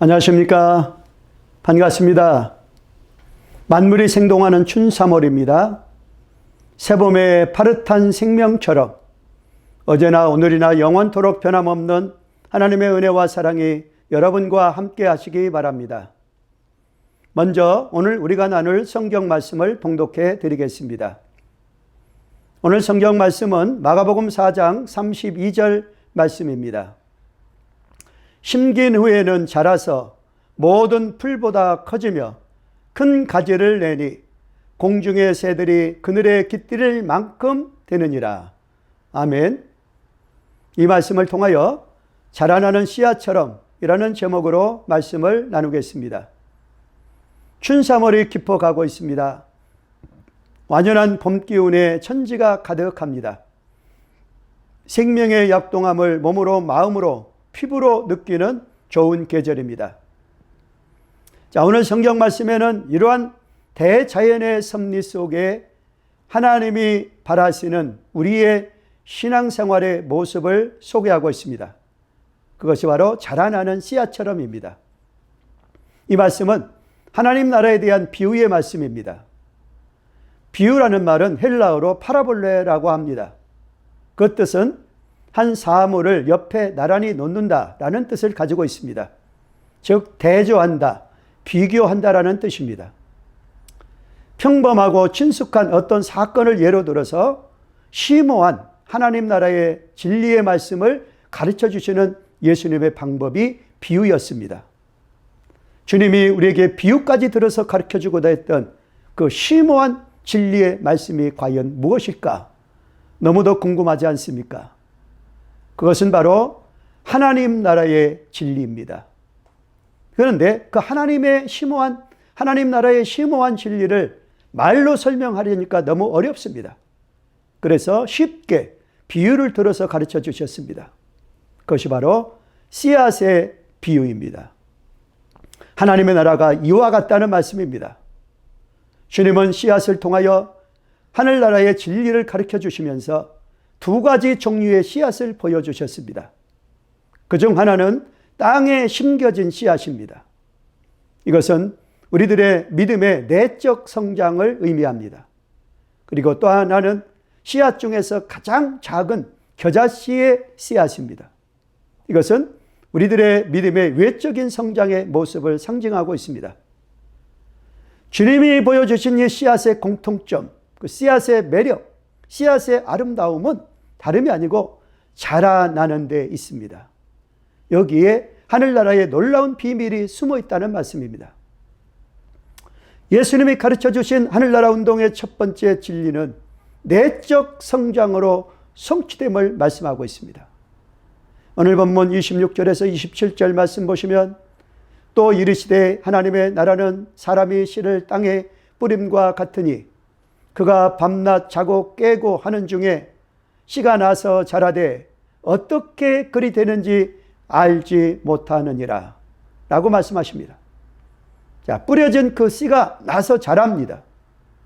안녕하십니까. 반갑습니다. 만물이 생동하는 춘3월입니다. 새봄의 파릇한 생명처럼 어제나 오늘이나 영원토록 변함없는 하나님의 은혜와 사랑이 여러분과 함께 하시기 바랍니다. 먼저 오늘 우리가 나눌 성경 말씀을 봉독해 드리겠습니다. 오늘 성경 말씀은 마가복음 4장 32절 말씀입니다. 심긴 후에는 자라서 모든 풀보다 커지며 큰 가지를 내니 공중의 새들이 그늘에 깃들일 만큼 되느니라. 아멘. 이 말씀을 통하여 자라나는 씨앗처럼 이라는 제목으로 말씀을 나누겠습니다. 춘3월이 깊어가고 있습니다. 완연한 봄 기운에 천지가 가득합니다. 생명의 약동함을 몸으로 마음으로 피부로 느끼는 좋은 계절입니다. 자, 오늘 성경 말씀에는 이러한 대자연의 섭리 속에 하나님이 바라시는 우리의 신앙생활의 모습을 소개하고 있습니다. 그것이 바로 자라나는 씨앗처럼입니다. 이 말씀은 하나님 나라에 대한 비유의 말씀입니다. 비유라는 말은 헬라어로 파라볼레라고 합니다. 그 뜻은 한 사물을 옆에 나란히 놓는다라는 뜻을 가지고 있습니다. 즉 대조한다, 비교한다라는 뜻입니다. 평범하고 친숙한 어떤 사건을 예로 들어서 심오한 하나님 나라의 진리의 말씀을 가르쳐 주시는 예수님의 방법이 비유였습니다. 주님이 우리에게 비유까지 들어서 가르쳐 주고자 했던 그 심오한 진리의 말씀이 과연 무엇일까? 너무도 궁금하지 않습니까? 그것은 바로 하나님 나라의 진리입니다. 그런데 그 하나님 나라의 심오한 진리를 말로 설명하려니까 너무 어렵습니다. 그래서 쉽게 비유를 들어서 가르쳐 주셨습니다. 그것이 바로 씨앗의 비유입니다. 하나님의 나라가 이와 같다는 말씀입니다. 주님은 씨앗을 통하여 하늘나라의 진리를 가르쳐 주시면서 두 가지 종류의 씨앗을 보여주셨습니다. 그중 하나는 땅에 심겨진 씨앗입니다. 이것은 우리들의 믿음의 내적 성장을 의미합니다. 그리고 또 하나는 씨앗 중에서 가장 작은 겨자씨의 씨앗입니다. 이것은 우리들의 믿음의 외적인 성장의 모습을 상징하고 있습니다. 주님이 보여주신 이 씨앗의 공통점, 그 씨앗의 매력, 씨앗의 아름다움은 다름이 아니고 자라나는 데 있습니다. 여기에 하늘나라의 놀라운 비밀이 숨어 있다는 말씀입니다. 예수님이 가르쳐 주신 하늘나라 운동의 첫 번째 진리는 내적 성장으로 성취됨을 말씀하고 있습니다. 오늘 본문 26절에서 27절 말씀 보시면 또 이르시되 하나님의 나라는 사람이 씨를 땅에 뿌림과 같으니 그가 밤낮 자고 깨고 하는 중에 씨가 나서 자라되 어떻게 그리 되는지 알지 못하느니라 라고 말씀하십니다. 자, 뿌려진 그 씨가 나서 자랍니다.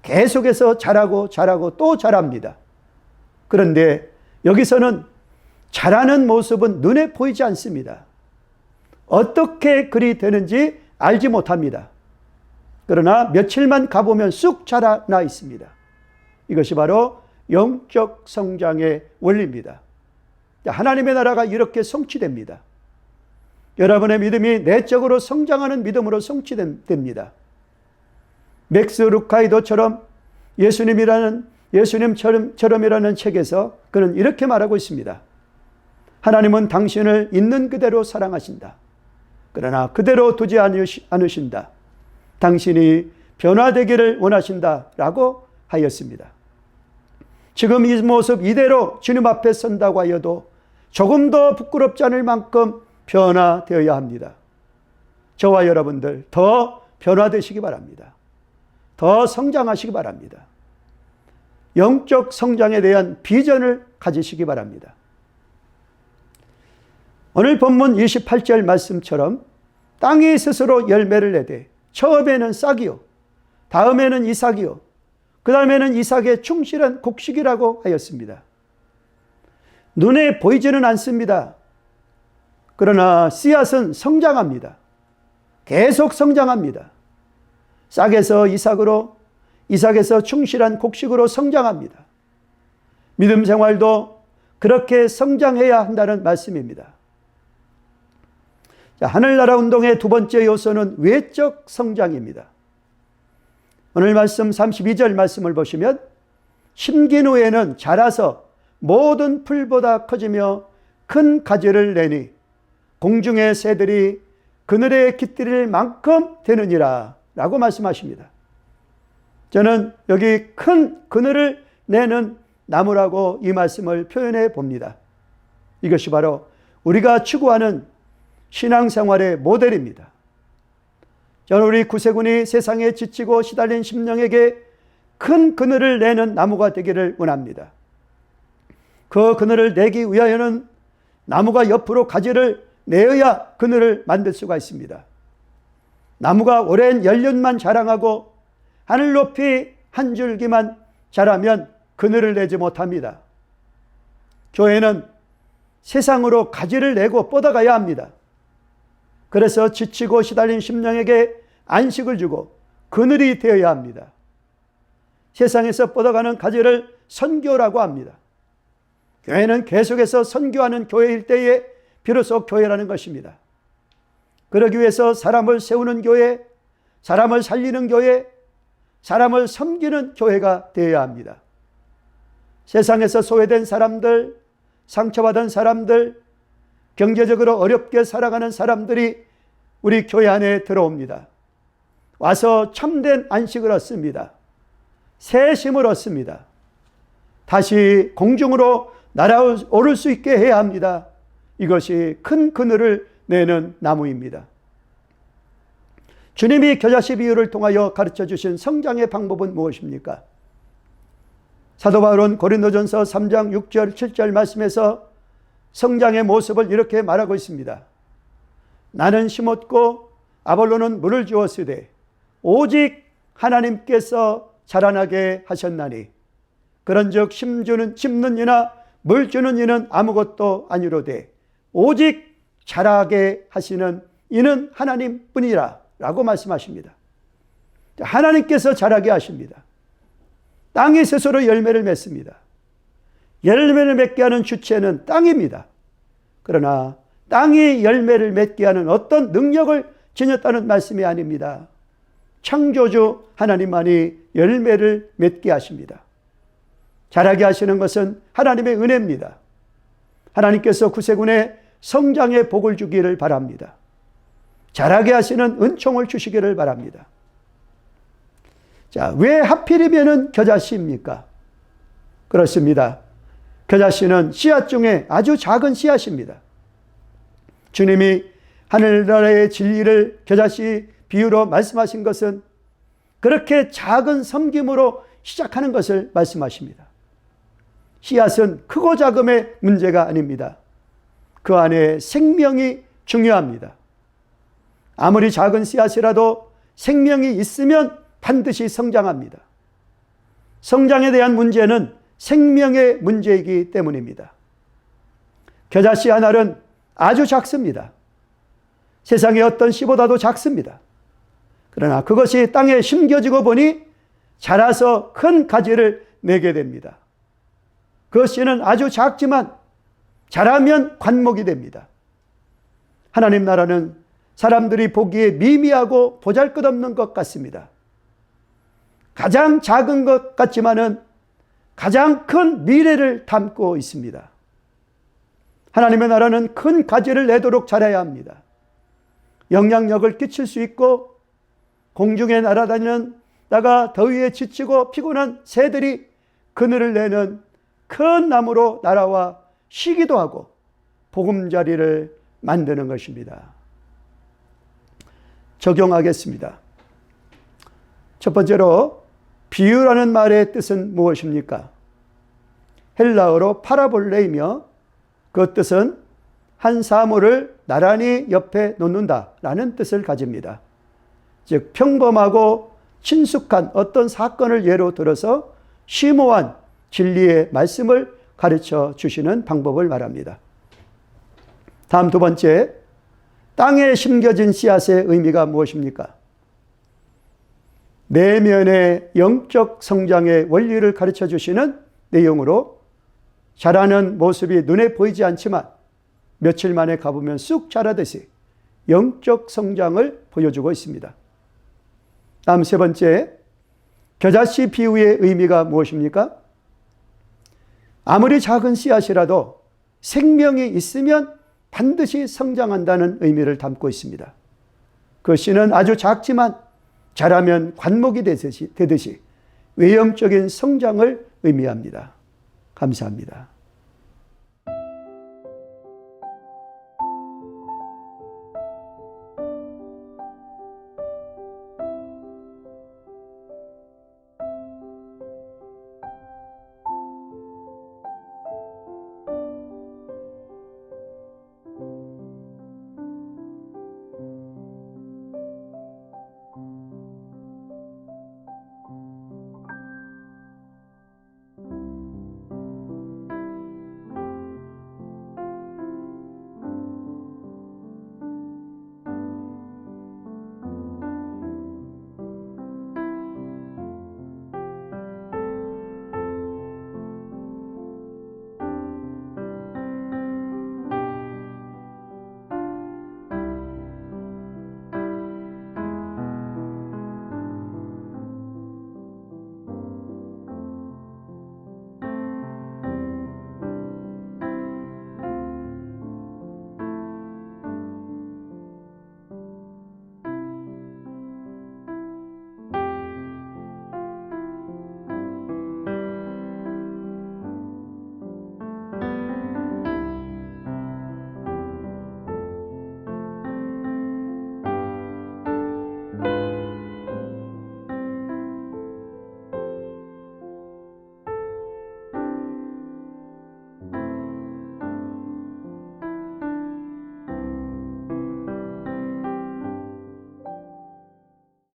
계속해서 자라고 또 자랍니다. 그런데 여기서는 자라는 모습은 눈에 보이지 않습니다. 어떻게 그리 되는지 알지 못합니다. 그러나 며칠만 가보면 쑥 자라나 있습니다. 이것이 바로 영적 성장의 원리입니다. 하나님의 나라가 이렇게 성취됩니다. 여러분의 믿음이 내적으로 성장하는 믿음으로 성취됩니다. 맥스 루카이도처럼 예수님처럼이라는 책에서 그는 이렇게 말하고 있습니다. 하나님은 당신을 있는 그대로 사랑하신다. 그러나 그대로 두지 않으신다. 당신이 변화되기를 원하신다 라고 하였습니다. 지금 이 모습 이대로 주님 앞에 선다고 하여도 조금 더 부끄럽지 않을 만큼 변화되어야 합니다. 저와 여러분들 더 변화되시기 바랍니다. 더 성장하시기 바랍니다. 영적 성장에 대한 비전을 가지시기 바랍니다. 오늘 본문 28절 말씀처럼 땅이 스스로 열매를 내되 처음에는 싹이요, 다음에는 이삭이요, 그 다음에는 이삭의 충실한 곡식이라고 하였습니다. 눈에 보이지는 않습니다. 그러나 씨앗은 성장합니다. 계속 성장합니다. 싹에서 이삭으로, 이삭에서 충실한 곡식으로 성장합니다. 믿음 생활도 그렇게 성장해야 한다는 말씀입니다. 자, 하늘나라 운동의 두 번째 요소는 외적 성장입니다. 오늘 말씀 32절 말씀을 보시면 심긴 후에는 자라서 모든 풀보다 커지며 큰 가지를 내니 공중의 새들이 그늘에 깃들일 만큼 되느니라 라고 말씀하십니다. 저는 여기 큰 그늘을 내는 나무라고 이 말씀을 표현해 봅니다. 이것이 바로 우리가 추구하는 신앙생활의 모델입니다. 저는 우리 구세군이 세상에 지치고 시달린 심령에게 큰 그늘을 내는 나무가 되기를 원합니다. 그 그늘을 내기 위하여는 나무가 옆으로 가지를 내어야 그늘을 만들 수가 있습니다. 나무가 오랜 연륜만 자랑하고 하늘 높이 한 줄기만 자라면 그늘을 내지 못합니다. 교회는 세상으로 가지를 내고 뻗어가야 합니다. 그래서 지치고 시달린 심령에게 안식을 주고 그늘이 되어야 합니다. 세상에서 뻗어가는 가지를 선교라고 합니다. 교회는 계속해서 선교하는 교회일 때에 비로소 교회라는 것입니다. 그러기 위해서 사람을 세우는 교회, 사람을 살리는 교회, 사람을 섬기는 교회가 되어야 합니다. 세상에서 소외된 사람들, 상처받은 사람들, 경제적으로 어렵게 살아가는 사람들이 우리 교회 안에 들어옵니다. 와서 참된 안식을 얻습니다. 새 힘을 얻습니다. 다시 공중으로 날아오를 수 있게 해야 합니다. 이것이 큰 그늘을 내는 나무입니다. 주님이 겨자씨 비유를 통하여 가르쳐 주신 성장의 방법은 무엇입니까? 사도 바울은 고린도전서 3장 6절 7절 말씀에서 성장의 모습을 이렇게 말하고 있습니다. 나는 심었고 아볼로는 물을 주었으되 오직 하나님께서 자라나게 하셨나니 그런즉 심는 이나 물 주는 이는 아무것도 아니로되 오직 자라게 하시는 이는 하나님뿐이라 라고 말씀하십니다. 하나님께서 자라게 하십니다. 땅이 스스로 열매를 맺습니다. 열매를 맺게 하는 주체는 땅입니다. 그러나 땅이 열매를 맺게 하는 어떤 능력을 지녔다는 말씀이 아닙니다. 창조주 하나님만이 열매를 맺게 하십니다. 자라게 하시는 것은 하나님의 은혜입니다. 하나님께서 구세군의 성장의 복을 주기를 바랍니다. 자라게 하시는 은총을 주시기를 바랍니다. 자, 왜 하필이면 겨자씨입니까? 그렇습니다. 겨자씨는 씨앗 중에 아주 작은 씨앗입니다. 주님이 하늘나라의 진리를 겨자씨 비유로 말씀하신 것은 그렇게 작은 섬김으로 시작하는 것을 말씀하십니다. 씨앗은 크고 작음의 문제가 아닙니다. 그 안에 생명이 중요합니다. 아무리 작은 씨앗이라도 생명이 있으면 반드시 성장합니다. 성장에 대한 문제는 생명의 문제이기 때문입니다. 겨자씨 하나는 아주 작습니다. 세상의 어떤 씨보다도 작습니다. 그러나 그것이 땅에 심겨지고 보니 자라서 큰 가지를 내게 됩니다. 그 씨는 아주 작지만 자라면 관목이 됩니다. 하나님 나라는 사람들이 보기에 미미하고 보잘것없는 것 같습니다. 가장 작은 것 같지만은 가장 큰 미래를 담고 있습니다. 하나님의 나라는 큰 가지를 내도록 자라야 합니다. 영향력을 끼칠 수 있고 공중에 날아다니다가 더위에 지치고 피곤한 새들이 그늘을 내는 큰 나무로 날아와 쉬기도 하고 보금자리를 만드는 것입니다. 적용하겠습니다. 첫 번째로 비유라는 말의 뜻은 무엇입니까? 헬라어로 파라볼레이며 그 뜻은 한 사물을 나란히 옆에 놓는다라는 뜻을 가집니다. 즉 평범하고 친숙한 어떤 사건을 예로 들어서 심오한 진리의 말씀을 가르쳐 주시는 방법을 말합니다. 다음 두 번째, 땅에 심겨진 씨앗의 의미가 무엇입니까? 내면의 영적 성장의 원리를 가르쳐 주시는 내용으로 자라는 모습이 눈에 보이지 않지만 며칠 만에 가보면 쑥 자라듯이 영적 성장을 보여주고 있습니다. 다음 세 번째, 겨자씨 비유의 의미가 무엇입니까? 아무리 작은 씨앗이라도 생명이 있으면 반드시 성장한다는 의미를 담고 있습니다. 그 씨는 아주 작지만 자라면 관목이 되듯이 외형적인 성장을 의미합니다. 감사합니다.